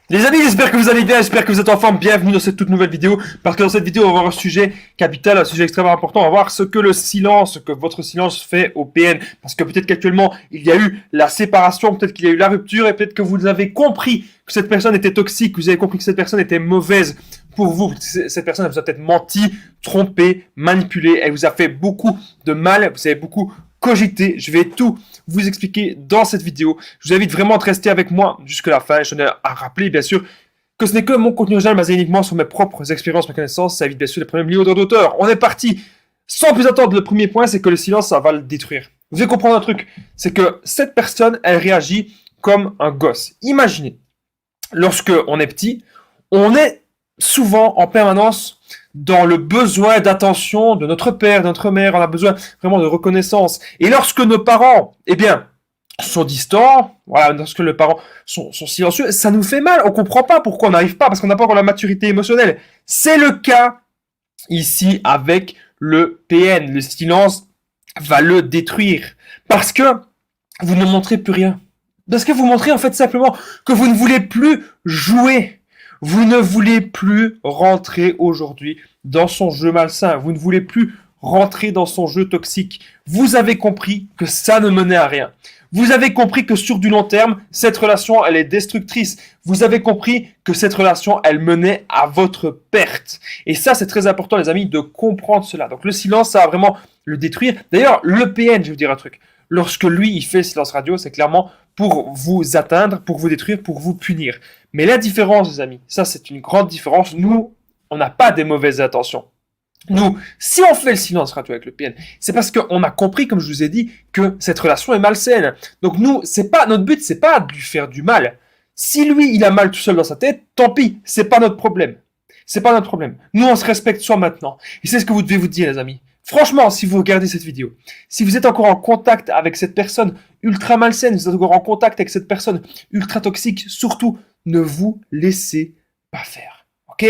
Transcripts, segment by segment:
Les amis, j'espère que vous allez bien, j'espère que vous êtes en forme. Bienvenue dans cette toute nouvelle vidéo. Parce que dans cette vidéo, on va voir un sujet capital, un sujet extrêmement important. On va voir ce que le silence, ce que votre silence fait au PN. Parce que peut-être qu'actuellement, il y a eu la séparation, peut-être qu'il y a eu la rupture, et peut-être que vous avez compris que cette personne était toxique, que vous avez compris que cette personne était mauvaise pour vous. Cette personne, elle vous a peut-être menti, trompé, manipulé. Elle vous a fait beaucoup de mal. Vous avez beaucoup cogité. Je vais tout vous expliquer dans cette vidéo. Je vous invite vraiment à rester avec moi jusqu'à la fin. Je tenais à rappeler, bien sûr, que ce n'est que mon contenu original basé uniquement sur mes propres expériences, mes connaissances. Ça évite bien sûr les problèmes liés aux droits d'auteur. On est parti. Sans plus attendre, le premier point, c'est que le silence, ça va le détruire. Vous devez comprendre un truc, c'est que cette personne, elle réagit comme un gosse. Imaginez, lorsque on est petit, on est souvent en permanence dans le besoin d'attention de notre père, de notre mère, on a besoin vraiment de reconnaissance. Et lorsque nos parents, eh bien, sont distants, voilà, lorsque les parents sont silencieux, ça nous fait mal, on comprend pas pourquoi on n'arrive pas, parce qu'on n'a pas encore la maturité émotionnelle. C'est le cas ici avec le PN, le silence va le détruire, parce que vous ne montrez plus rien. Parce que vous montrez en fait simplement que vous ne voulez plus jouer. Vous ne voulez plus rentrer aujourd'hui dans son jeu malsain. Vous ne voulez plus rentrer dans son jeu toxique. Vous avez compris que ça ne menait à rien. Vous avez compris que sur du long terme, cette relation, elle est destructrice. Vous avez compris que cette relation, elle menait à votre perte. Et ça, c'est très important, les amis, de comprendre cela. Donc le silence, ça va vraiment le détruire. D'ailleurs, le PN, je vais vous dire un truc. Lorsque lui, il fait silence radio, c'est clairement pour vous atteindre, pour vous détruire, pour vous punir. Mais la différence, les amis, ça c'est une grande différence. Nous, on n'a pas des mauvaises intentions. Nous, si on fait le silence radio avec le PN, c'est parce qu'on a compris, comme je vous ai dit, que cette relation est malsaine. Donc nous, c'est pas notre but, c'est pas de lui faire du mal. Si lui, il a mal tout seul dans sa tête, tant pis, c'est pas notre problème. C'est pas notre problème. Nous, on se respecte soi maintenant. Et c'est ce que vous devez vous dire, les amis. Franchement, si vous regardez cette vidéo, si vous êtes encore en contact avec cette personne ultra malsaine, vous êtes encore en contact avec cette personne ultra toxique, surtout, ne vous laissez pas faire. Ok?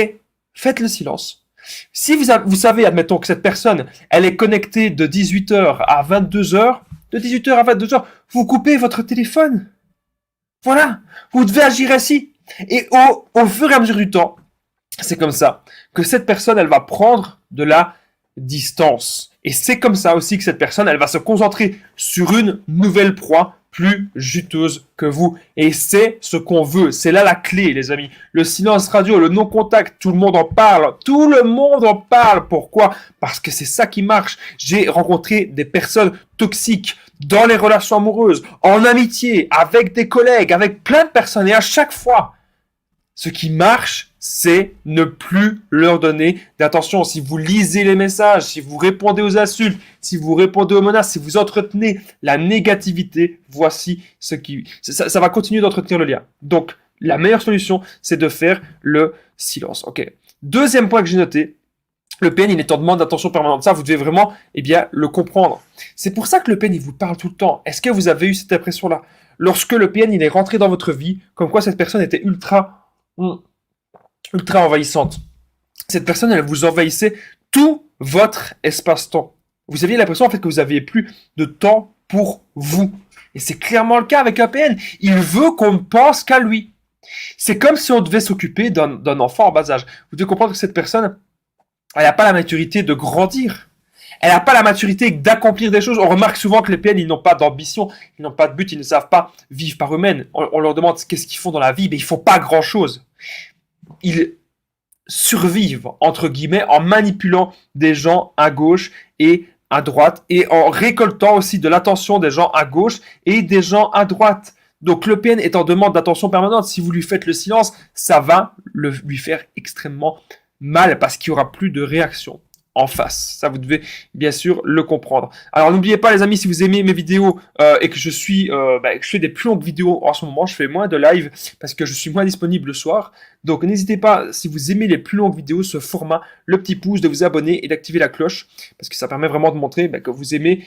Faites le silence. Si vous savez, admettons que cette personne, elle est connectée de 18h à 22h, de 18h à 22h, vous coupez votre téléphone. Voilà. Vous devez agir ainsi. Et au fur et à mesure du temps, c'est comme ça que cette personne, elle va prendre de la distance. Et c'est comme ça aussi que cette personne, elle va se concentrer sur une nouvelle proie plus juteuse que vous. Et c'est ce qu'on veut. C'est là la clé, les amis. Le silence radio, le non-contact, tout le monde en parle. Tout le monde en parle. Pourquoi? Parce que c'est ça qui marche. J'ai rencontré des personnes toxiques dans les relations amoureuses, en amitié, avec des collègues, avec plein de personnes. Et à chaque fois, ce qui marche, c'est ne plus leur donner d'attention. Si vous lisez les messages, si vous répondez aux insultes, si vous répondez aux menaces, si vous entretenez la négativité, voici ce qui... Ça va continuer d'entretenir le lien. Donc, la meilleure solution, c'est de faire le silence. Ok. Deuxième point que j'ai noté, le PN, il est en demande d'attention permanente. Ça, vous devez vraiment, le comprendre. C'est pour ça que le PN, il vous parle tout le temps. Est-ce que vous avez eu cette impression-là? Lorsque le PN, il est rentré dans votre vie, comme quoi cette personne était ultra envahissante. Cette personne, elle vous envahissait tout votre espace-temps. Vous aviez l'impression en fait que vous n'aviez plus de temps pour vous. Et c'est clairement le cas avec un PN. Il veut qu'on ne pense qu'à lui. C'est comme si on devait s'occuper d'un enfant en bas âge. Vous devez comprendre que cette personne, elle n'a pas la maturité de grandir. Elle n'a pas la maturité d'accomplir des choses. On remarque souvent que les PN, ils n'ont pas d'ambition, ils n'ont pas de but, ils ne savent pas vivre par eux-mêmes. On leur demande qu'est-ce qu'ils font dans la vie, mais ils font pas grand-chose. Ils survivent, entre guillemets, en manipulant des gens à gauche et à droite, et en récoltant aussi de l'attention des gens à gauche et des gens à droite. Donc le PN est en demande d'attention permanente. Si vous lui faites le silence, ça va lui faire extrêmement mal parce qu'il n'y aura plus de réaction en face. Ça, vous devez bien sûr le comprendre. Alors n'oubliez pas les amis, si vous aimez mes vidéos et que je fais des plus longues vidéos en ce moment, je fais moins de live parce que je suis moins disponible le soir. Donc n'hésitez pas, si vous aimez les plus longues vidéos, ce format, le petit pouce, de vous abonner et d'activer la cloche parce que ça permet vraiment de montrer que vous aimez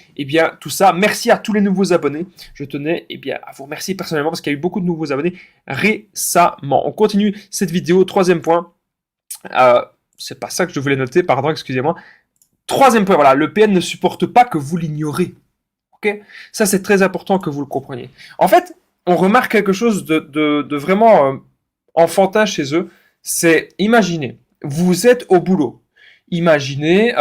tout ça. Merci à tous les nouveaux abonnés. Je tenais à vous remercier personnellement parce qu'il y a eu beaucoup de nouveaux abonnés récemment. On continue cette vidéo. Troisième point. C'est pas ça que je voulais noter, pardon, excusez-moi. Troisième point, voilà, le PN ne supporte pas que vous l'ignorez. Ok? Ça, c'est très important que vous le compreniez. En fait, on remarque quelque chose de vraiment enfantin chez eux, c'est, imaginez, vous êtes au boulot. Imaginez,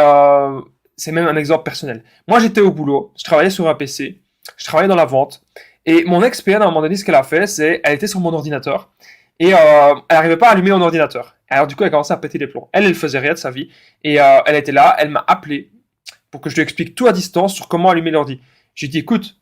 c'est même un exemple personnel. Moi, j'étais au boulot, je travaillais sur un PC, je travaillais dans la vente, et mon ex-PM, à un moment donné, ce qu'elle a fait, c'est, elle était sur mon ordinateur, et elle n'arrivait pas à allumer mon ordinateur. Alors du coup, elle a commencé à péter les plombs. Elle faisait rien de sa vie, et elle était là, elle m'a appelé pour que je lui explique tout à distance sur comment allumer l'ordi. J'ai dit, écoute,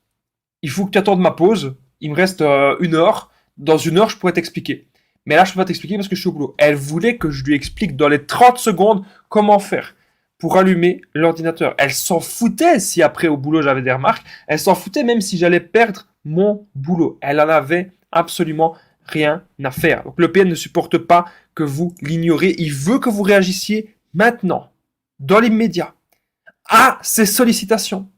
il faut que tu attendes ma pause, il me reste 1 heure, dans 1 heure, je pourrais t'expliquer. Mais là, je peux pas t'expliquer parce que je suis au boulot. Elle voulait que je lui explique dans les 30 secondes comment faire pour allumer l'ordinateur. Elle s'en foutait si après au boulot j'avais des remarques. Elle s'en foutait même si j'allais perdre mon boulot. Elle en avait absolument rien à faire. Donc le PM ne supporte pas que vous l'ignorez. Il veut que vous réagissiez maintenant, dans l'immédiat, à ces sollicitations.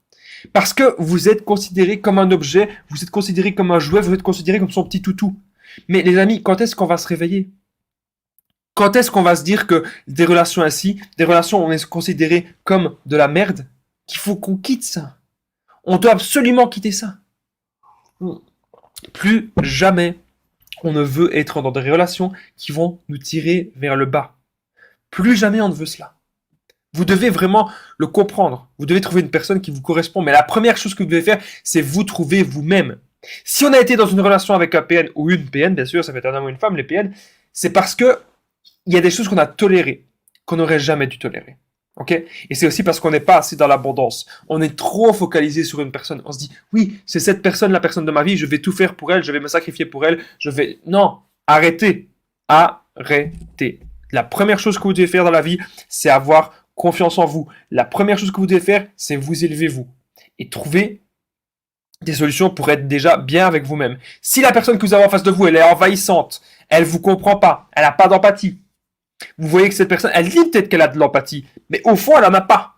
Parce que vous êtes considéré comme un objet, vous êtes considéré comme un jouet, vous êtes considéré comme son petit toutou. Mais les amis, quand est-ce qu'on va se réveiller? Quand est-ce qu'on va se dire que des relations ainsi, des relations où on est considéré comme de la merde, qu'il faut qu'on quitte ça? On doit absolument quitter ça. Plus jamais on ne veut être dans des relations qui vont nous tirer vers le bas. Plus jamais on ne veut cela. Vous devez vraiment le comprendre. Vous devez trouver une personne qui vous correspond. Mais la première chose que vous devez faire, c'est vous trouver vous-même. Si on a été dans une relation avec un PN ou une PN, bien sûr, ça peut être un homme ou une femme, les PN, c'est parce que il y a des choses qu'on a tolérées, qu'on n'aurait jamais dû tolérer. Ok? Et c'est aussi parce qu'on n'est pas assez dans l'abondance. On est trop focalisé sur une personne. On se dit, oui, c'est cette personne, la personne de ma vie, je vais tout faire pour elle, je vais me sacrifier pour elle, je vais... Non, arrêtez. Arrêtez. La première chose que vous devez faire dans la vie, c'est avoir confiance en vous. La première chose que vous devez faire, c'est vous élever vous. Et trouver des solutions pour être déjà bien avec vous-même. Si la personne que vous avez en face de vous, elle est envahissante, elle vous comprend pas, elle n'a pas d'empathie, vous voyez que cette personne, elle dit peut-être qu'elle a de l'empathie, mais au fond, elle en a pas.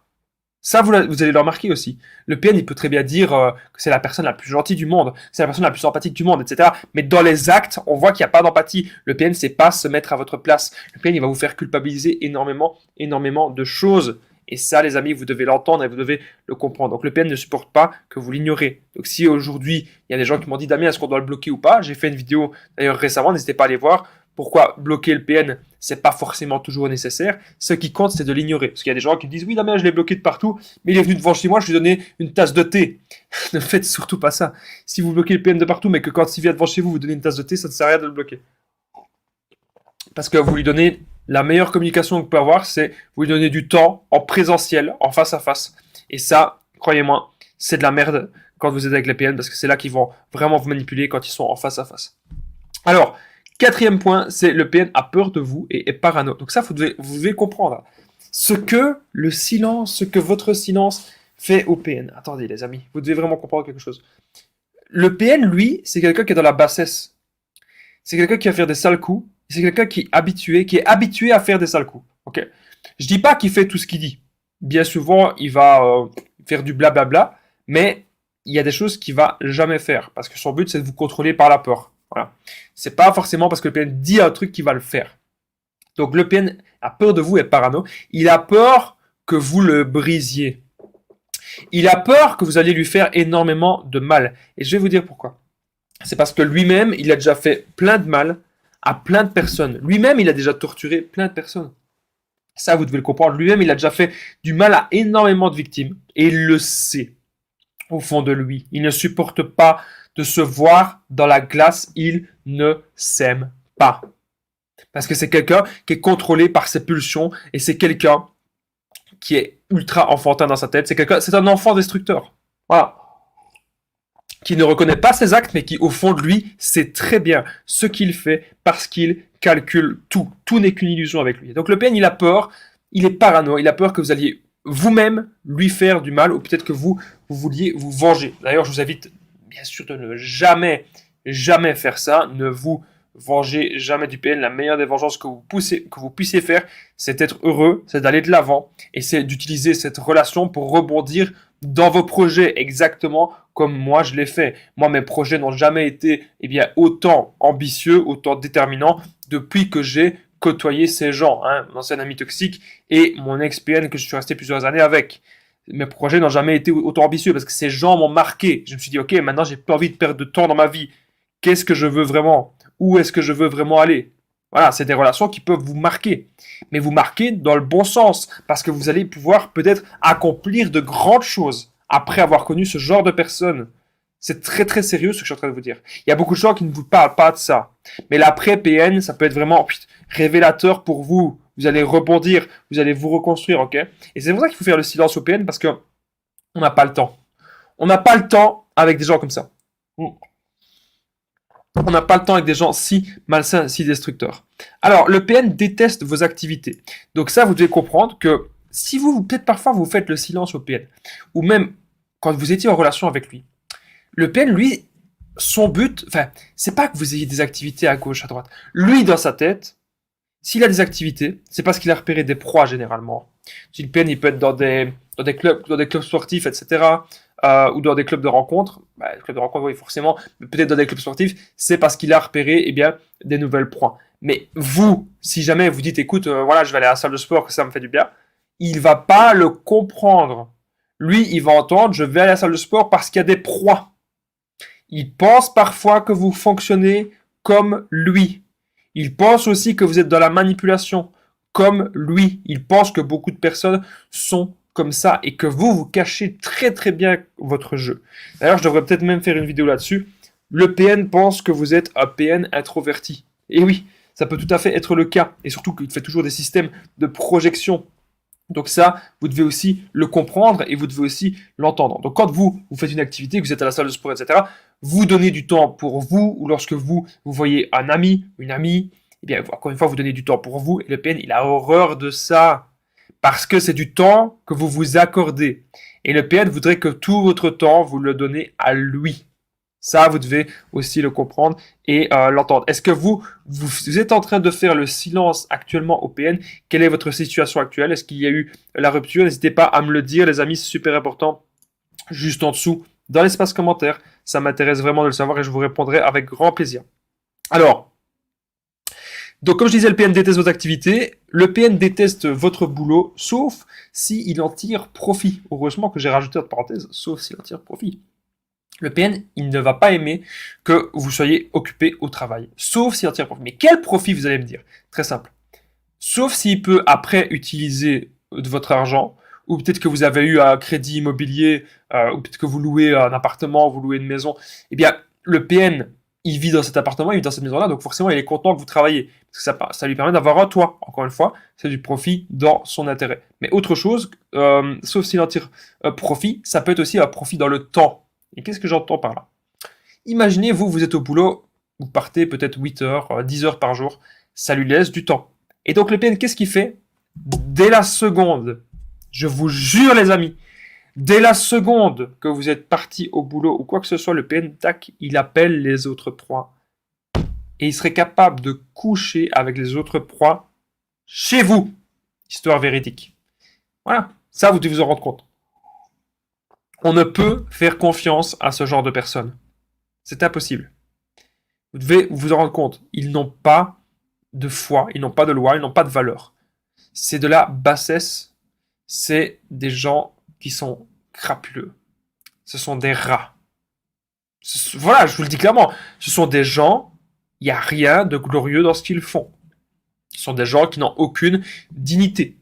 Ça, vous allez le remarquer aussi. Le PN, il peut très bien dire que c'est la personne la plus gentille du monde, c'est la personne la plus empathique du monde, etc. Mais dans les actes, on voit qu'il n'y a pas d'empathie. Le PN, c'est pas se mettre à votre place. Le PN, il va vous faire culpabiliser énormément, énormément de choses. Et ça, les amis, vous devez l'entendre et vous devez le comprendre. Donc le PN ne supporte pas que vous l'ignorez. Donc si aujourd'hui, il y a des gens qui m'ont dit, Damien, est-ce qu'on doit le bloquer ou pas? J'ai fait une vidéo d'ailleurs récemment, n'hésitez pas à aller voir. Pourquoi bloquer le PN, c'est pas forcément toujours nécessaire. Ce qui compte, c'est de l'ignorer. Parce qu'il y a des gens qui me disent, oui, Damien, je l'ai bloqué de partout, mais il est venu devant chez moi, je lui ai donné une tasse de thé. Ne faites surtout pas ça. Si vous bloquez le PN de partout, mais que quand il vient devant chez vous, vous donnez une tasse de thé, ça ne sert à rien de le bloquer. Parce que vous lui donnez la meilleure communication que vous pouvez avoir, c'est vous lui donnez du temps en présentiel, en face à face. Et ça, croyez-moi, c'est de la merde quand vous êtes avec les PN, parce que c'est là qu'ils vont vraiment vous manipuler quand ils sont en face à face. Alors, quatrième point, c'est le PN a peur de vous et est parano. Donc ça, vous devez comprendre. Ce que le silence, ce que votre silence fait au PN. Attendez les amis, vous devez vraiment comprendre quelque chose. Le PN, lui, c'est quelqu'un qui est dans la bassesse. C'est quelqu'un qui va faire des sales coups. C'est quelqu'un qui est habitué à faire des sales coups. Ok. Je dis pas qu'il fait tout ce qu'il dit. Bien souvent, il va faire du blablabla, mais il y a des choses qu'il va jamais faire parce que son but c'est de vous contrôler par la peur. Voilà. C'est pas forcément parce que le PN dit un truc qu'il va le faire. Donc le PN a peur de vous et parano. Il a peur que vous le brisiez. Il a peur que vous alliez lui faire énormément de mal. Et je vais vous dire pourquoi. C'est parce que lui-même, il a déjà fait plein de mal à plein de personnes. Lui-même, il a déjà torturé plein de personnes. Ça, vous devez le comprendre. Lui-même, il a déjà fait du mal à énormément de victimes. Et il le sait au fond de lui. Il ne supporte pas de se voir dans la glace. Il ne s'aime pas. Parce que c'est quelqu'un qui est contrôlé par ses pulsions et c'est quelqu'un qui est ultra enfantin dans sa tête. C'est un enfant destructeur. Voilà. Qui ne reconnaît pas ses actes, mais qui, au fond de lui, sait très bien ce qu'il fait parce qu'il calcule tout. Tout n'est qu'une illusion avec lui. Donc le PN, il a peur, il est parano, il a peur que vous alliez vous-même lui faire du mal ou peut-être que vous vouliez vous venger. D'ailleurs, je vous invite bien sûr de ne jamais faire ça. Ne vous vengez jamais du PN. La meilleure des vengeances que vous puissiez faire, c'est d'être heureux, c'est d'aller de l'avant et c'est d'utiliser cette relation pour rebondir dans vos projets exactement comme moi je l'ai fait. Moi, mes projets n'ont jamais été autant ambitieux, autant déterminants depuis que j'ai côtoyé ces gens, mon ancien ami toxique et mon ex-PN que je suis resté plusieurs années avec. Mes projets n'ont jamais été autant ambitieux parce que ces gens m'ont marqué. Je me suis dit, ok, maintenant j'ai pas envie de perdre de temps dans ma vie. Qu'est-ce que je veux vraiment? Où est-ce que je veux vraiment aller? Voilà, c'est des relations qui peuvent vous marquer. Mais vous marquer dans le bon sens, parce que vous allez pouvoir peut-être accomplir de grandes choses après avoir connu ce genre de personnes. C'est très très sérieux ce que je suis en train de vous dire. Il y a beaucoup de gens qui ne vous parlent pas de ça. Mais l'après-PN, ça peut être vraiment révélateur pour vous. Vous allez rebondir, vous allez vous reconstruire, ok? Et c'est pour ça qu'il faut faire le silence au PN, parce que on n'a pas le temps. On n'a pas le temps avec des gens comme ça. On n'a pas le temps avec des gens si malsains, si destructeurs. Alors, le PN déteste vos activités. Donc ça, vous devez comprendre que si vous, peut-être parfois, vous faites le silence au PN, ou même quand vous étiez en relation avec lui, le PN, lui, son but, enfin, c'est pas que vous ayez des activités à gauche, à droite. Lui, dans sa tête, s'il a des activités, c'est parce qu'il a repéré des proies généralement. Si le PN, il peut être dans des clubs sportifs, etc., ou dans des clubs de rencontres. Bah, les clubs de rencontres, oui, forcément, mais peut-être dans des clubs sportifs, c'est parce qu'il a repéré, eh bien, des nouvelles proies. Mais vous, si jamais vous dites, écoute, voilà, je vais aller à la salle de sport, que ça me fait du bien, il va pas le comprendre. Lui, il va entendre, je vais aller à la salle de sport parce qu'il y a des proies. Il pense parfois que vous fonctionnez comme lui. Il pense aussi que vous êtes dans la manipulation, comme lui. Il pense que beaucoup de personnes sont comme ça et que vous cachez très très bien votre jeu. D'ailleurs, je devrais peut-être même faire une vidéo là-dessus. Le PN pense que vous êtes un PN introverti. Et oui, ça peut tout à fait être le cas. Et surtout qu'il fait toujours des systèmes de projection. Donc ça, vous devez aussi le comprendre et vous devez aussi l'entendre. Donc quand vous faites une activité, que vous êtes à la salle de sport, etc., vous donnez du temps pour vous, ou lorsque vous voyez un ami, une amie, eh bien, encore une fois, vous donnez du temps pour vous, et le PN, il a horreur de ça, parce que c'est du temps que vous vous accordez. Et le PN voudrait que tout votre temps, vous le donnez à lui. Ça, vous devez aussi le comprendre et l'entendre. Est-ce que vous êtes en train de faire le silence actuellement au PN? Quelle est votre situation actuelle? Est-ce qu'il y a eu la rupture? N'hésitez pas à me le dire, les amis, c'est super important. Juste en dessous, dans l'espace commentaire, ça m'intéresse vraiment de le savoir et je vous répondrai avec grand plaisir. Alors, donc comme je disais, le PN déteste vos activités, le PN déteste votre boulot, sauf s'il en tire profit. Heureusement que j'ai rajouté entre parenthèses, sauf s'il en tire profit. Le PN, il ne va pas aimer que vous soyez occupé au travail, sauf s'il en tire profit. Mais quel profit, vous allez me dire? Très simple. Sauf s'il peut après utiliser de votre argent, ou peut-être que vous avez eu un crédit immobilier, ou peut-être que vous louez un appartement, vous louez une maison. Eh bien, le PN, il vit dans cet appartement, il vit dans cette maison-là, donc forcément, il est content que vous travaillez. Parce que ça lui permet d'avoir un toit. Encore une fois, c'est du profit dans son intérêt. Mais autre chose, sauf s'il en tire profit, ça peut être aussi un profit dans le temps. Et qu'est-ce que j'entends par là? Imaginez, vous êtes au boulot, vous partez peut-être 8 heures, 10 heures par jour, ça lui laisse du temps. Et donc le PN, qu'est-ce qu'il fait? Dès la seconde, je vous jure les amis, dès la seconde que vous êtes parti au boulot ou quoi que ce soit, le PN, tac, il appelle les autres proies. Et il serait capable de coucher avec les autres proies chez vous. Histoire véridique. Voilà, ça vous devez vous en rendre compte. On ne peut faire confiance à ce genre de personnes. C'est impossible. Vous devez vous en rendre compte. Ils n'ont pas de foi, ils n'ont pas de loi, ils n'ont pas de valeur. C'est de la bassesse. C'est des gens qui sont crapuleux. Ce sont des rats. Voilà, je vous le dis clairement. Ce sont des gens, il n'y a rien de glorieux dans ce qu'ils font. Ce sont des gens qui n'ont aucune dignité.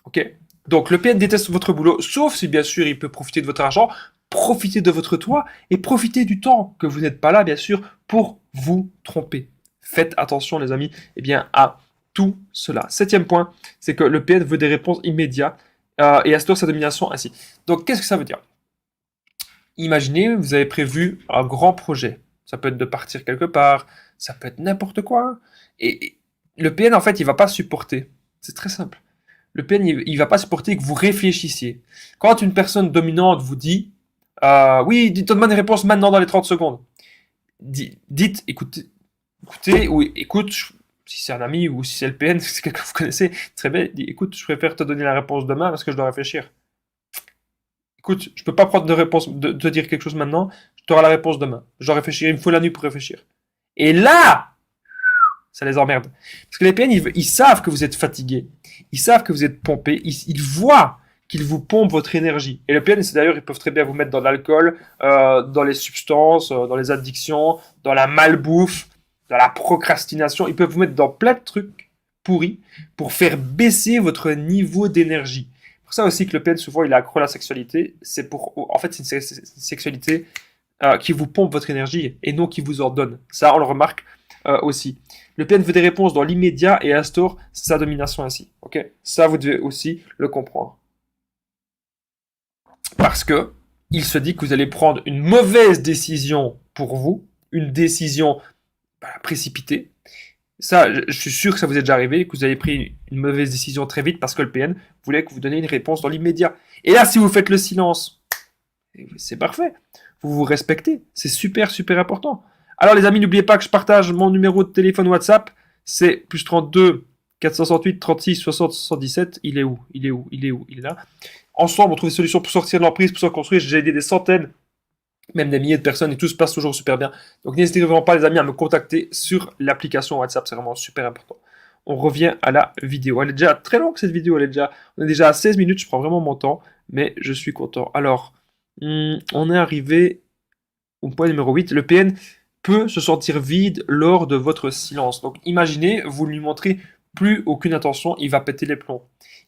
Ok? Donc le PN déteste votre boulot, sauf si bien sûr il peut profiter de votre argent, profiter de votre toit et profiter du temps que vous n'êtes pas là, bien sûr, pour vous tromper. Faites attention, les amis, eh bien, à tout cela. Septième point, c'est que le PN veut des réponses immédiates et instaure sa domination ainsi. Donc, qu'est-ce que ça veut dire? Imaginez, vous avez prévu un grand projet. Ça peut être de partir quelque part, ça peut être n'importe quoi. Et le PN, en fait, il va pas supporter. C'est très simple. Le PN, il va pas supporter que vous réfléchissiez. Quand une personne dominante vous dit oui, donne-moi des réponses maintenant dans les 30 secondes. Dites, écoutez, ou écoute, si c'est un ami ou si c'est le PN, si c'est quelqu'un que vous connaissez, très bien, dit, écoute, je préfère te donner la réponse demain parce que je dois réfléchir. Écoute, je peux pas prendre de réponse, de te dire quelque chose maintenant, tu auras la réponse demain. Je dois réfléchir, il me faut la nuit pour réfléchir. Et là, ça les emmerde. Parce que les PN, ils savent que vous êtes fatigué. Ils savent que vous êtes pompé. Ils voient qu'ils vous pompent votre énergie. Et le PN, c'est d'ailleurs, ils peuvent très bien vous mettre dans l'alcool, dans les substances, dans les addictions, dans la malbouffe. dans la procrastination. Ils peuvent vous mettre dans plein de trucs pourris pour faire baisser votre niveau d'énergie. Pour ça aussi que le PN, souvent, il est accro à la sexualité. C'est pour, en fait, c'est une sexualité qui vous pompe votre énergie et non qui vous en donne. Ça, on le remarque aussi. Le PN veut des réponses dans l'immédiat et instaure sa domination ainsi. Ok, ça, vous devez aussi le comprendre. Parce que il se dit que vous allez prendre une mauvaise décision pour vous, une décision précipitée. Ça, je suis sûr que ça vous est déjà arrivé, que vous avez pris une mauvaise décision très vite parce que le PN voulait que vous donniez une réponse dans l'immédiat. Et là, si vous faites le silence, c'est parfait. Vous vous respectez. C'est super, super important. Alors les amis, n'oubliez pas que je partage mon numéro de téléphone WhatsApp. C'est plus 32 468 36 60 77. Il est où? Il est là. Ensemble, on trouve des solutions pour sortir de l'emprise, pour se construire. J'ai aidé des centaines, même des milliers de personnes et tout se passe toujours super bien. Donc n'hésitez vraiment pas les amis à me contacter sur l'application WhatsApp. C'est vraiment super important. On revient à la vidéo. Elle est déjà très longue cette vidéo. On est déjà à 16 minutes. Je prends vraiment mon temps, mais je suis content. Alors, on est arrivé au point numéro 8. Le PN peut se sentir vide lors de votre silence. Donc imaginez, vous lui montrez plus aucune attention, il va péter les plombs.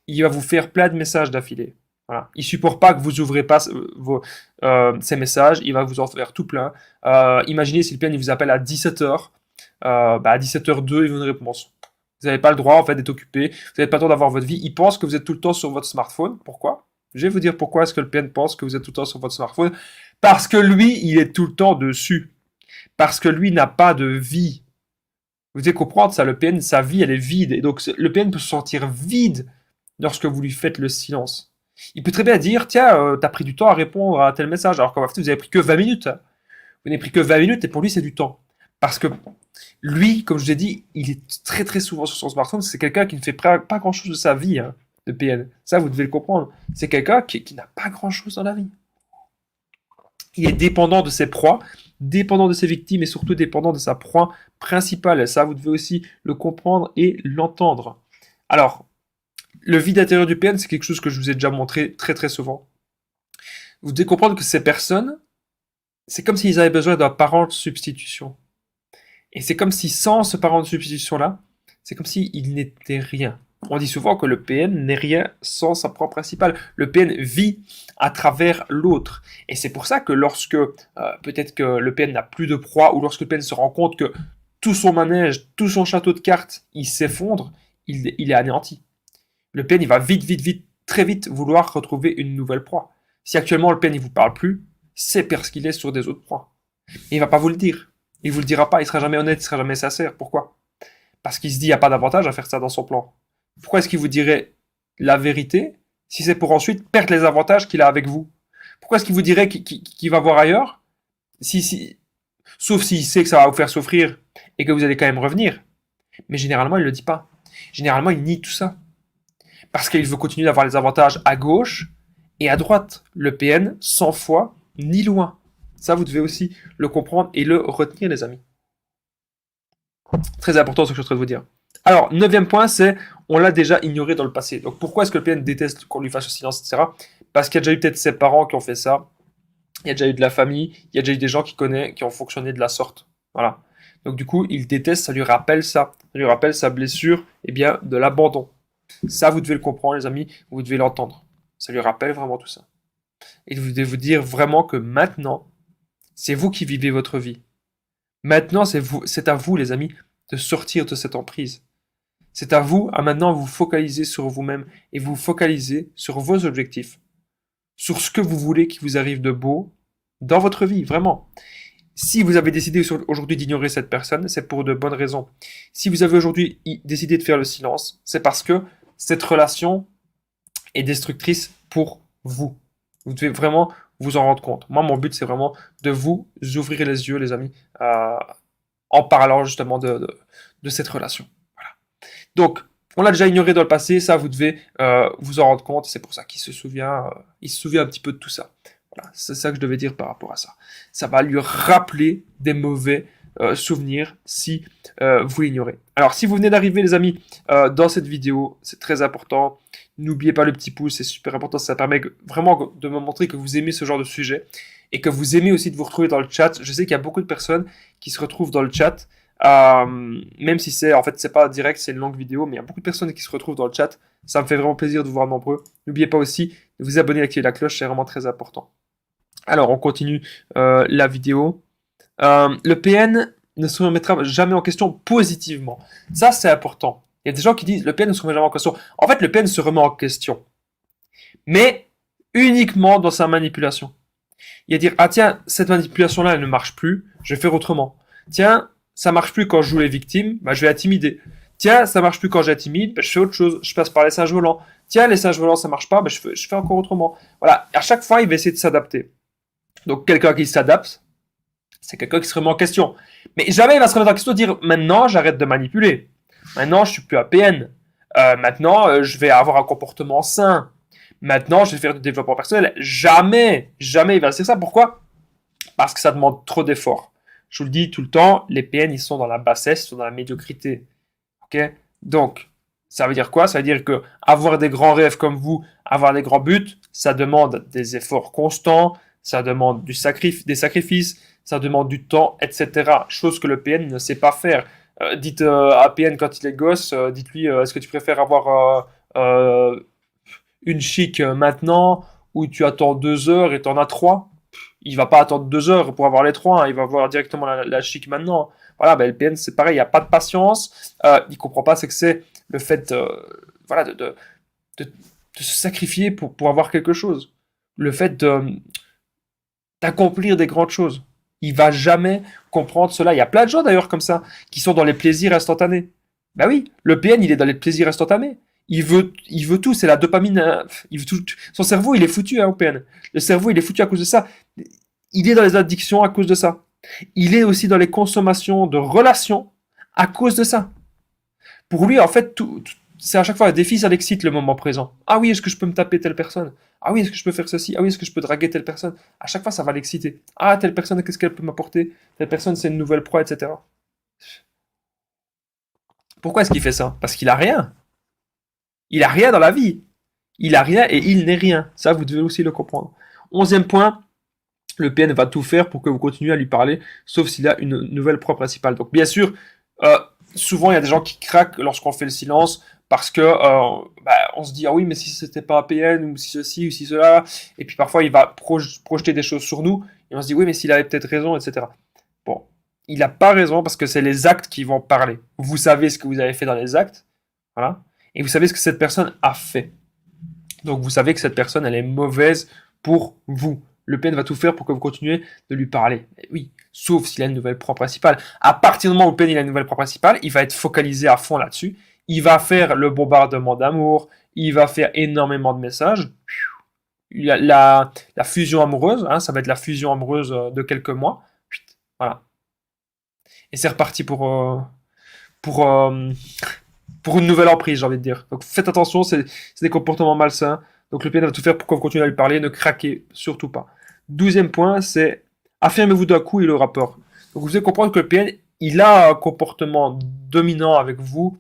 Il va vous faire plein de messages d'affilée. Voilà. Il supporte pas que vous ouvrez pas ces messages, il va vous en faire tout plein. Imaginez si le PN il vous appelle à 17h, à 17h02 il veut une réponse. Vous n'avez pas le droit en fait d'être occupé, vous n'avez pas le temps d'avoir votre vie. Il pense que vous êtes tout le temps sur votre smartphone. Pourquoi? Je vais vous dire pourquoi est-ce que le PN pense que vous êtes tout le temps sur votre smartphone. Parce que lui, il est tout le temps dessus. Parce que lui n'a pas de vie. Vous devez comprendre ça, le PN, sa vie, elle est vide. Et donc, le PN peut se sentir vide lorsque vous lui faites le silence. Il peut très bien dire, tiens, t'as pris du temps à répondre à tel message, alors qu'en fait, vous avez pris que 20 minutes. Vous n'avez pris que 20 minutes et pour lui, c'est du temps. Parce que lui, comme je vous ai dit, il est très très souvent sur son smartphone. C'est quelqu'un qui ne fait pas grand-chose de sa vie, de PN. Ça, vous devez le comprendre. C'est quelqu'un qui n'a pas grand-chose dans la vie. Il est dépendant de ses proies, dépendant de ses victimes et surtout dépendant de sa proie principale. Ça, vous devez aussi le comprendre et l'entendre. Alors, le vide intérieur du PN, c'est quelque chose que je vous ai déjà montré très très souvent. Vous devez comprendre que ces personnes, c'est comme s'ils avaient besoin d'un parent de substitution. Et c'est comme si sans ce parent de substitution-là, c'est comme s'il n'était rien. On dit souvent que le PN n'est rien sans sa proie principale. Le PN vit à travers l'autre. Et c'est pour ça que lorsque peut-être que le PN n'a plus de proie, ou lorsque le PN se rend compte que tout son manège, tout son château de cartes, il s'effondre, il est anéanti. Le PN, il va vite, très vite vouloir retrouver une nouvelle proie. Si actuellement le PN ne vous parle plus, c'est parce qu'il est sur des autres proies. Et il va pas vous le dire. Il vous le dira pas, il sera jamais honnête, il sera jamais sincère. Pourquoi? Parce qu'il se dit il n'y a pas d'avantage à faire ça dans son plan. Pourquoi est-ce qu'il vous dirait la vérité si c'est pour ensuite perdre les avantages qu'il a avec vous? Pourquoi est-ce qu'il vous dirait qu'il va voir ailleurs sauf s'il sait que ça va vous faire souffrir et que vous allez quand même revenir. Mais généralement, il ne le dit pas. Généralement, il nie tout ça. Parce qu'il veut continuer d'avoir les avantages à gauche et à droite. Le PN, 100 fois, ni loin. Ça, vous devez aussi le comprendre et le retenir, les amis. Très important ce que je suis en train de vous dire. Alors, 9e point, c'est on l'a déjà ignoré dans le passé. Donc, pourquoi est-ce que le PN déteste qu'on lui fasse le silence, etc. Parce qu'il y a déjà eu peut-être ses parents qui ont fait ça. Il y a déjà eu de la famille. Il y a déjà eu des gens qui ont fonctionné de la sorte. Voilà. Donc, du coup, il déteste, ça lui rappelle ça. Ça lui rappelle sa blessure, bien, de l'abandon. Ça, vous devez le comprendre, les amis. Vous devez l'entendre. Ça lui rappelle vraiment tout ça. Et vous devez vous dire vraiment que maintenant, c'est vous qui vivez votre vie. Maintenant, c'est à vous, les amis, de sortir de cette emprise. C'est à vous, à maintenant, vous focaliser sur vous-même et vous focaliser sur vos objectifs, sur ce que vous voulez qui vous arrive de beau dans votre vie, vraiment. Si vous avez décidé aujourd'hui d'ignorer cette personne, c'est pour de bonnes raisons. Si vous avez aujourd'hui décidé de faire le silence, c'est parce que cette relation est destructrice pour vous. Vous devez vraiment vous en rendre compte. Moi, mon but, c'est vraiment de vous ouvrir les yeux, les amis, en parlant justement de cette relation. Voilà. Donc, on l'a déjà ignoré dans le passé, ça, vous devez vous en rendre compte. C'est pour ça qu'il se souvient, il se souvient un petit peu de tout ça. Voilà, c'est ça que je devais dire par rapport à ça. Ça va lui rappeler des mauvais souvenirs si vous l'ignorez. Alors, si vous venez d'arriver, les amis, dans cette vidéo, c'est très important. N'oubliez pas le petit pouce, c'est super important. Ça permet vraiment de me montrer que vous aimez ce genre de sujet et que vous aimez aussi de vous retrouver dans le chat. Je sais qu'il y a beaucoup de personnes qui se retrouvent dans le chat Même si c'est, en fait, c'est pas direct, c'est une longue vidéo, mais il y a beaucoup de personnes qui se retrouvent dans le chat. Ça me fait vraiment plaisir de vous voir nombreux. N'oubliez pas aussi de vous abonner et d'activer la cloche, c'est vraiment très important. Alors, on continue la vidéo. Le PN ne se remettra jamais en question positivement. Ça, c'est important. Il y a des gens qui disent le PN ne se remet jamais en question. En fait, le PN se remet en question, mais uniquement dans sa manipulation. Il va dire, ah tiens, cette manipulation-là, elle ne marche plus, je vais faire autrement. Tiens, ça marche plus quand je joue les victimes, bah, je vais intimider. Tiens, ça marche plus quand j'intimide, bah, je fais autre chose, je passe par les singes volants. Tiens, les singes volants, ça marche pas, bah, je fais encore autrement. Voilà, à chaque fois, il va essayer de s'adapter. Donc, quelqu'un qui s'adapte, c'est quelqu'un qui se remet en question. Mais jamais il va se remettre en question et dire, maintenant, j'arrête de manipuler. Maintenant, je suis plus APN. Maintenant, je vais avoir un comportement sain. Maintenant, je vais faire du développement personnel. Jamais, jamais il va se dire ça. Pourquoi? Parce que ça demande trop d'efforts. Je vous le dis tout le temps, les PN, ils sont dans la bassesse, ils sont dans la médiocrité. Ok? Donc, ça veut dire quoi? Ça veut dire que avoir des grands rêves comme vous, avoir des grands buts, ça demande des efforts constants, ça demande des sacrifices, ça demande du temps, etc. Chose que le PN ne sait pas faire. Dites à PN quand il est gosse, dites-lui, est-ce que tu préfères avoir une chic maintenant ou tu attends 2 heures et t'en as trois? Il va pas attendre 2 heures pour avoir les trois, hein, il va voir directement la chic maintenant. Voilà, ben, le PN c'est pareil, il n'y a pas de patience, il comprend pas ce que c'est le fait voilà, de se sacrifier pour avoir quelque chose. Le fait d'accomplir des grandes choses. Il va jamais comprendre cela. Il y a plein de gens d'ailleurs comme ça, qui sont dans les plaisirs instantanés. Ben oui, le PN il est dans les plaisirs instantanés. Il veut tout, c'est la dopamine. Il veut tout. Son cerveau, il est foutu au PN. Le cerveau, il est foutu à cause de ça. Il est dans les addictions à cause de ça. Il est aussi dans les consommations de relations à cause de ça. Pour lui, en fait, c'est à chaque fois un défi, ça l'excite le moment présent. Ah oui, est-ce que je peux me taper telle personne? Ah oui, est-ce que je peux faire ceci? Ah oui, est-ce que je peux draguer telle personne? À chaque fois, ça va l'exciter. Ah, telle personne, qu'est-ce qu'elle peut m'apporter? Telle personne, c'est une nouvelle proie, etc. Pourquoi est-ce qu'il fait ça? Parce qu'il a rien. Il a rien dans la vie. Il a rien et il n'est rien. Ça, vous devez aussi le comprendre. 11e point, le PN va tout faire pour que vous continuiez à lui parler, sauf s'il a une nouvelle proie principale. Donc, bien sûr, souvent, il y a des gens qui craquent lorsqu'on fait le silence parce que on se dit, ah oui, mais si c'était pas un PN, ou si ceci, ou si cela, et puis parfois, il va projeter des choses sur nous, et on se dit, oui, mais s'il avait peut-être raison, etc. Bon, il n'a pas raison parce que c'est les actes qui vont parler. Vous savez ce que vous avez fait dans les actes, voilà, et vous savez ce que cette personne a fait. Donc, vous savez que cette personne, elle est mauvaise pour vous. Le PN va tout faire pour que vous continuiez de lui parler. Et oui, sauf s'il a une nouvelle proie principale. À partir du moment où le PN il a une nouvelle proie principale, il va être focalisé à fond là-dessus. Il va faire le bombardement d'amour. Il va faire énormément de messages. La fusion amoureuse, hein, ça va être la fusion amoureuse de quelques mois. Voilà. Et c'est reparti pour, euh, pour une nouvelle emprise, j'ai envie de dire. Donc faites attention, c'est des comportements malsains. Donc le PN va tout faire pour qu'on continue à lui parler, ne craquez surtout pas. 12e point, c'est affirmez-vous d'un coup, il aura peur. Donc vous devez comprendre que le PN, il a un comportement dominant avec vous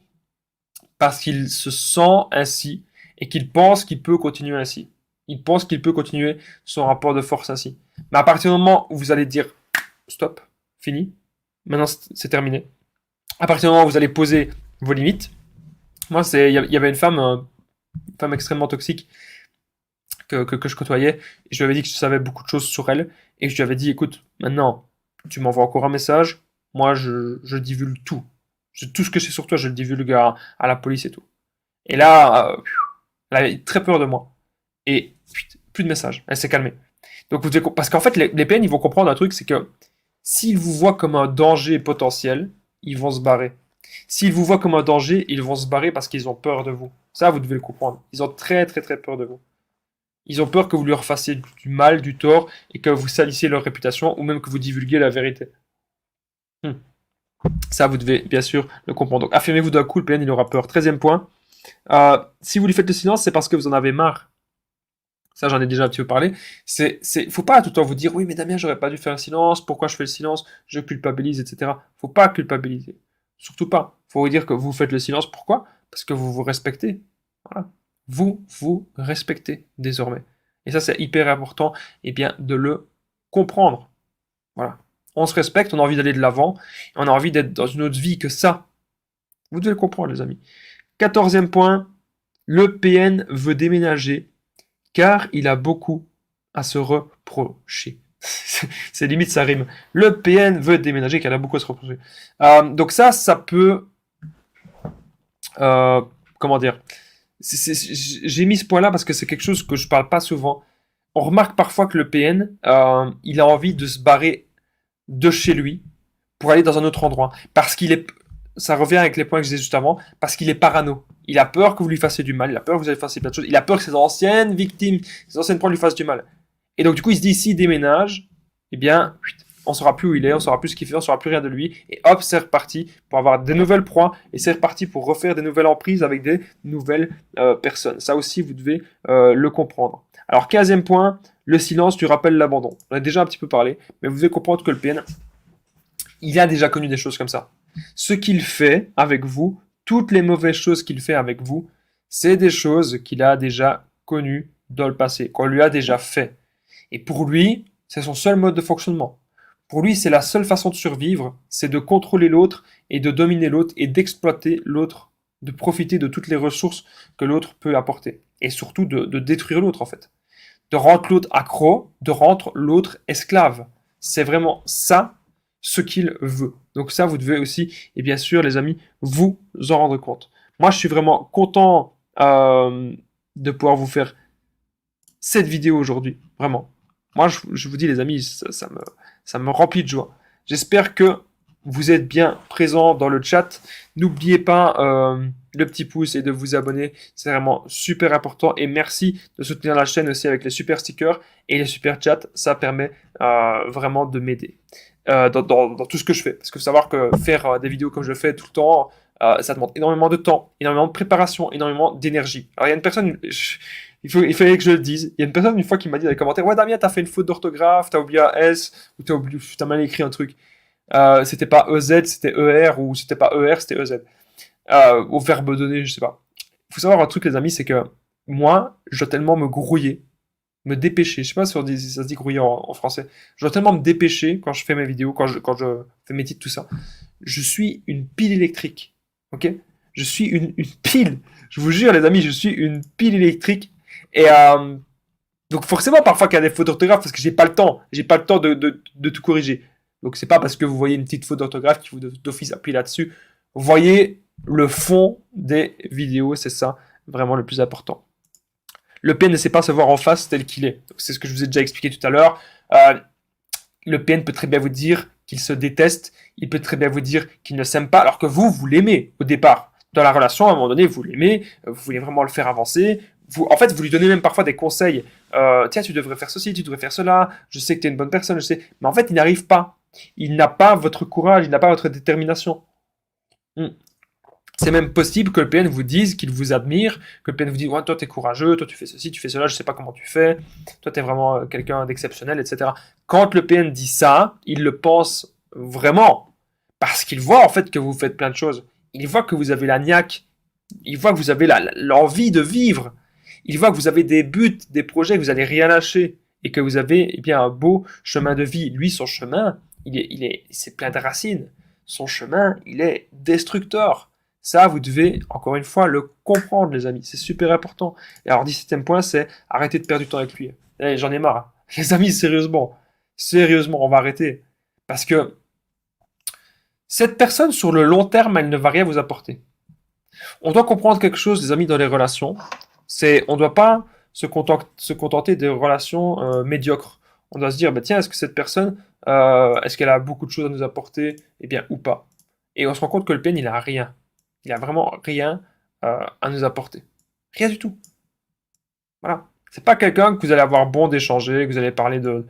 parce qu'il se sent ainsi et qu'il pense qu'il peut continuer ainsi. Il pense qu'il peut continuer son rapport de force ainsi. Mais à partir du moment où vous allez dire stop, fini, maintenant c'est terminé. À partir du moment où vous allez poser vos limites, moi, il y avait une femme extrêmement toxique que je côtoyais. Et je lui avais dit que je savais beaucoup de choses sur elle. Et je lui avais dit, écoute, maintenant, tu m'envoies encore un message. Moi, je divulgue tout. Tout ce que je sais sur toi, je le divulgue à la police et tout. Et là, elle avait très peur de moi. Et plus de messages. Elle s'est calmée. Donc, parce qu'en fait, les PN, ils vont comprendre un truc, c'est que s'ils vous voient comme un danger potentiel, ils vont se barrer. S'ils vous voient comme un danger, ils vont se barrer parce qu'ils ont peur de vous. Ça, vous devez le comprendre. Ils ont très très très peur de vous. Ils ont peur que vous leur fassiez du mal, du tort, et que vous salissiez leur réputation, ou même que vous divulguiez la vérité. Ça, vous devez bien sûr le comprendre. Donc, affirmez-vous d'un coup, le PN, il aura peur. 13e point. Si vous lui faites le silence, c'est parce que vous en avez marre. Ça, j'en ai déjà un petit peu parlé. Faut pas tout le temps vous dire, oui, mais Damien, j'aurais pas dû faire le silence, pourquoi je fais le silence, je culpabilise, etc. Faut pas culpabiliser. Surtout pas. Faut vous dire que vous faites le silence, pourquoi? Parce que vous vous respectez. Voilà. Vous vous respectez désormais. Et ça, c'est hyper important, et bien, de le comprendre. Voilà. on se respecte, on a envie d'aller de l'avant, et on a envie d'être dans une autre vie que ça. Vous devez le comprendre, les amis. 14e point, le PN veut déménager car il a beaucoup à se reprocher. C'est limite, ça rime. Le PN veut déménager car il a beaucoup à se reprocher. Donc ça peut... comment dire, j'ai mis ce point-là parce que c'est quelque chose que je parle pas souvent. On remarque parfois que le PN, il a envie de se barrer de chez lui pour aller dans un autre endroit. Parce qu'il est... Ça revient avec les points que je disais juste avant. Parce qu'il est parano. Il a peur que vous lui fassiez du mal. Il a peur que vous allez fassiez plein de choses. Il a peur que ses anciennes victimes, ses anciennes proies lui fassent du mal. Et donc du coup, il se dit, s'il déménage, eh bien, on saura plus où il est, on saura plus ce qu'il fait, on saura plus rien de lui. Et hop, c'est reparti pour avoir des nouvelles proies. Et c'est reparti pour refaire des nouvelles emprises avec des nouvelles personnes. Ça aussi, vous devez le comprendre. Alors, 15e point, le silence lui rappelle l'abandon. On a déjà un petit peu parlé, mais vous devez comprendre que le PN, il a déjà connu des choses comme ça. Ce qu'il fait avec vous, toutes les mauvaises choses qu'il fait avec vous, c'est des choses qu'il a déjà connues dans le passé, qu'on lui a déjà fait. Et pour lui, c'est son seul mode de fonctionnement. Pour lui, c'est la seule façon de survivre, c'est de contrôler l'autre et de dominer l'autre et d'exploiter l'autre, de profiter de toutes les ressources que l'autre peut apporter. Et surtout de détruire l'autre en fait. De rendre l'autre accro, de rendre l'autre esclave. C'est vraiment ça ce qu'il veut. Donc ça, vous devez aussi, et bien sûr les amis, vous en rendre compte. Moi, je suis vraiment content de pouvoir vous faire cette vidéo aujourd'hui. Vraiment. Moi, je vous dis les amis, ça me remplit de joie. J'espère que vous êtes bien présents dans le chat. N'oubliez pas le petit pouce et de vous abonner. C'est vraiment super important. Et merci de soutenir la chaîne aussi avec les super stickers et les super chats. Ça permet vraiment de m'aider dans tout ce que je fais. Parce que faut savoir que faire des vidéos comme je le fais tout le temps, ça demande énormément de temps, énormément de préparation, énormément d'énergie. Alors il y a une personne... il fallait que je le dise. Il y a une personne une fois qui m'a dit dans les commentaires, ouais Damien, t'as fait une faute d'orthographe, t'as oublié un S, ou t'as mal écrit un truc. C'était pas EZ, c'était ER, ou c'était pas ER, c'était EZ. Au verbe donné, je sais pas. Il faut savoir un truc les amis, c'est que moi, je dois tellement me grouiller, me dépêcher, je sais pas si ça se dit grouiller en français, je dois tellement me dépêcher quand je fais mes vidéos, quand je fais mes titres, tout ça. Je suis une pile électrique, ok? Je suis une pile, je vous jure les amis, je suis une pile électrique. Et donc forcément parfois qu'il y a des fautes d'orthographe parce que j'ai pas le temps de tout corriger. Donc c'est pas parce que vous voyez une petite faute d'orthographe qu'il faut d'office appuyer là-dessus. Vous voyez le fond des vidéos, c'est ça vraiment le plus important. Le PN ne sait pas se voir en face tel qu'il est. C'est ce que je vous ai déjà expliqué tout à l'heure. Le PN peut très bien vous dire qu'il se déteste, il peut très bien vous dire qu'il ne s'aime pas, alors que vous l'aimez au départ. Dans la relation, à un moment donné, vous l'aimez, vous voulez vraiment le faire avancer. En fait, vous lui donnez même parfois des conseils. Tiens, tu devrais faire ceci, tu devrais faire cela. Je sais que tu es une bonne personne, je sais. Mais en fait, il n'arrive pas. Il n'a pas votre courage, il n'a pas votre détermination. C'est même possible que le PN vous dise qu'il vous admire, que le PN vous dise ouais, toi, tu es courageux, toi, tu fais ceci, tu fais cela, je sais pas comment tu fais. Toi, tu es vraiment quelqu'un d'exceptionnel, etc. Quand le PN dit ça, il le pense vraiment. Parce qu'il voit en fait que vous faites plein de choses. Il voit que vous avez la niaque. Il voit que vous avez l'envie de vivre. Il voit que vous avez des buts, des projets, que vous n'allez rien lâcher et que vous avez eh bien, un beau chemin de vie. Lui, son chemin, c'est plein de racines. Son chemin, il est destructeur. Ça, vous devez, encore une fois, le comprendre, les amis. C'est super important. Et alors, 17e point, c'est arrêter de perdre du temps avec lui. J'en ai marre. Hein. Les amis, sérieusement, on va arrêter. Parce que cette personne, sur le long terme, elle ne va rien vous apporter. On doit comprendre quelque chose, les amis, dans les relations. On ne doit pas se contenter des relations médiocres. On doit se dire, bah, tiens, est-ce que cette personne, est-ce qu'elle a beaucoup de choses à nous apporter? Eh bien, ou pas. Et on se rend compte que le PN, il n'a rien. Il n'a vraiment rien à nous apporter. Rien du tout. Voilà. C'est pas quelqu'un que vous allez avoir bon d'échanger, que vous allez parler de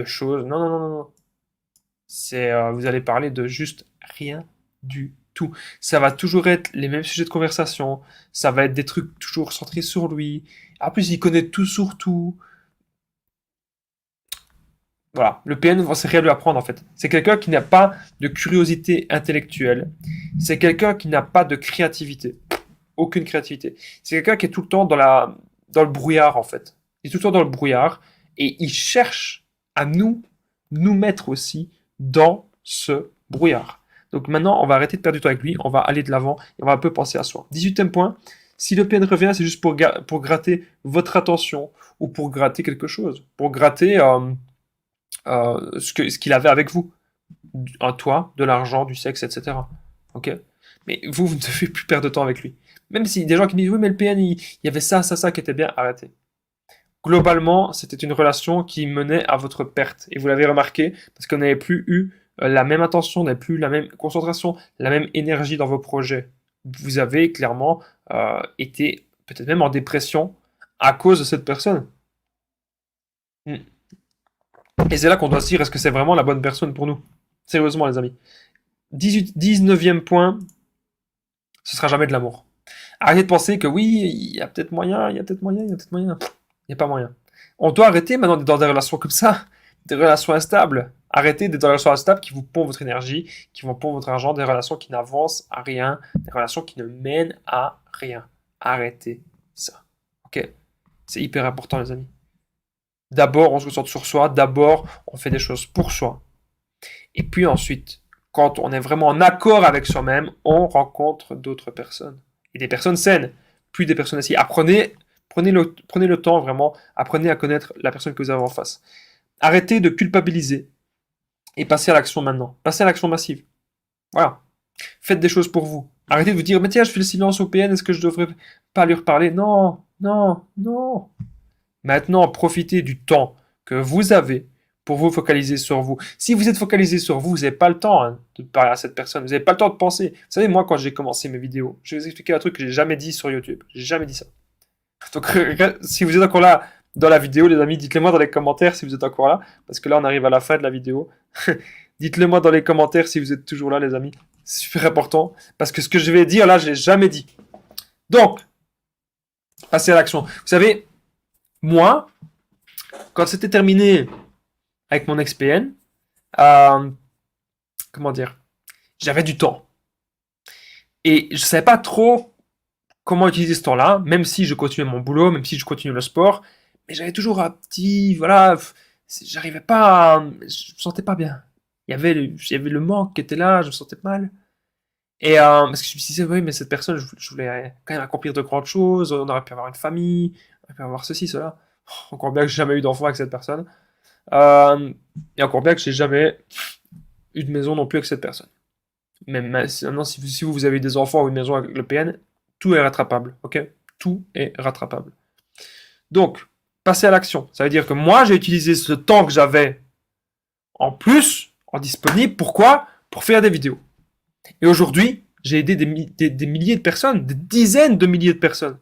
choses. Non, non, non, non, non. Vous allez parler de juste rien du tout. Ça va toujours être les mêmes sujets de conversation. Ça va être des trucs toujours centrés sur lui. En plus, il connaît tout sur tout. Voilà, le PN, c'est rien à lui apprendre en fait. C'est quelqu'un qui n'a pas de curiosité intellectuelle. C'est quelqu'un qui n'a pas de créativité. Aucune créativité. C'est quelqu'un qui est tout le temps dans le brouillard en fait. Il est tout le temps dans le brouillard et il cherche à nous mettre aussi dans ce brouillard. Donc maintenant, on va arrêter de perdre du temps avec lui, on va aller de l'avant et on va un peu penser à soi. 18e point, si le PN revient, c'est juste pour gratter votre attention ou pour gratter quelque chose, pour gratter ce qu'il avait avec vous. Un toit, de l'argent, du sexe, etc. Ok. Mais vous ne devez plus perdre de temps avec lui. Même si des gens qui me disent oui, mais le PN, il y avait ça, ça, ça qui était bien, arrêtez. Globalement, c'était une relation qui menait à votre perte. Et vous l'avez remarqué, parce qu'on n'avait plus eu la même attention, on n'avait plus la même concentration, la même énergie dans vos projets. Vous avez clairement été peut-être même en dépression à cause de cette personne. Et c'est là qu'on doit se dire, est-ce que c'est vraiment la bonne personne pour nous? Sérieusement, les amis. 19e point, ce sera jamais de l'amour. Arrêtez de penser que oui, il y a peut-être moyen, il y a peut-être moyen, il y a peut-être moyen. Il n'y a pas moyen. On doit arrêter maintenant d'être dans des relations comme ça, des relations instables. Arrêtez d'être dans des relations instables qui vous pompent votre énergie, qui vous pompent votre argent, des relations qui n'avancent à rien, des relations qui ne mènent à rien. Arrêtez ça. Ok? C'est hyper important, les amis. D'abord, on se concentre sur soi. D'abord, on fait des choses pour soi. Et puis ensuite, quand on est vraiment en accord avec soi-même, on rencontre d'autres personnes. Et des personnes saines, puis des personnes assis. Prenez le temps vraiment, apprenez à connaître la personne que vous avez en face. Arrêtez de culpabiliser et passez à l'action maintenant. Passez à l'action massive. Voilà. Faites des choses pour vous. Arrêtez de vous dire, mais tiens, je fais le silence au PN, est-ce que je devrais pas lui reparler? Non, non, non. Maintenant, profitez du temps que vous avez pour vous focaliser sur vous. Si vous êtes focalisé sur vous, vous n'avez pas le temps de parler à cette personne. Vous n'avez pas le temps de penser. Vous savez, moi, quand j'ai commencé mes vidéos, je vais vous expliquer un truc que j'ai jamais dit sur YouTube. J'ai jamais dit ça. Donc, si vous êtes encore là dans la vidéo, les amis, dites-le moi dans les commentaires si vous êtes encore là. Parce que là, on arrive à la fin de la vidéo. Dites-le moi dans les commentaires si vous êtes toujours là, les amis. C'est super important. Parce que ce que je vais dire là, je l'ai jamais dit. Donc, passez à l'action. Vous savez, moi, quand c'était terminé avec mon ex-PN, comment dire, j'avais du temps. Et je savais pas trop comment utiliser ce temps-là, même si je continuais mon boulot, même si je continuais le sport, mais j'avais toujours un petit, voilà, j'arrivais pas, je me sentais pas bien. Il y avait le manque qui était là, je me sentais mal. Et parce que je me disais, oui, mais cette personne, je voulais quand même accomplir de grandes choses, on aurait pu avoir une famille, on aurait pu avoir ceci, cela. Encore bien que j'ai jamais eu d'enfant avec cette personne. Et encore bien que j'ai jamais eu de maison non plus avec cette personne. Même maintenant, si vous avez des enfants ou une maison avec le PN, tout est rattrapable, ok? Tout est rattrapable. Donc, passer à l'action. Ça veut dire que moi, j'ai utilisé ce temps que j'avais en plus, en disponible. Pourquoi? Pour faire des vidéos. Et aujourd'hui, j'ai aidé des milliers de personnes, des dizaines de milliers de personnes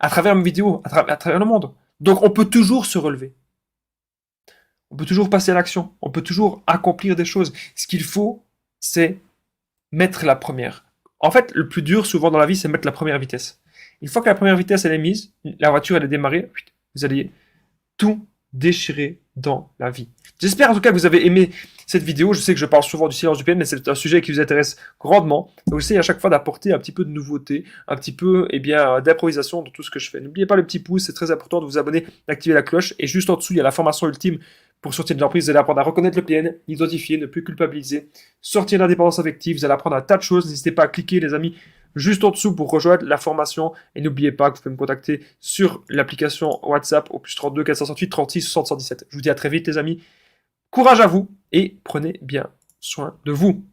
à travers mes vidéos, à travers le monde. Donc, on peut toujours se relever. On peut toujours passer à l'action. On peut toujours accomplir des choses. Ce qu'il faut, c'est mettre la première. En fait, le plus dur souvent dans la vie, c'est mettre la première vitesse. Une fois que la première vitesse elle est mise, la voiture elle est démarrée, vous allez tout déchirer dans la vie. J'espère en tout cas que vous avez aimé cette vidéo. Je sais que je parle souvent du silence du PN, mais c'est un sujet qui vous intéresse grandement. Donc j'essaie à chaque fois d'apporter un petit peu de nouveauté, un petit peu d'improvisation dans tout ce que je fais. N'oubliez pas le petit pouce, c'est très important de vous abonner, d'activer la cloche. Et juste en dessous, il y a la formation ultime pour sortir de l'emprise. Vous allez apprendre à reconnaître le PN, l'identifier, ne plus culpabiliser, sortir de l'indépendance affective. Vous allez apprendre un tas de choses. N'hésitez pas à cliquer, les amis, juste en dessous pour rejoindre la formation. Et n'oubliez pas que vous pouvez me contacter sur l'application WhatsApp au plus 32 468 36 60 117. Je vous dis à très vite, les amis. Courage à vous et prenez bien soin de vous.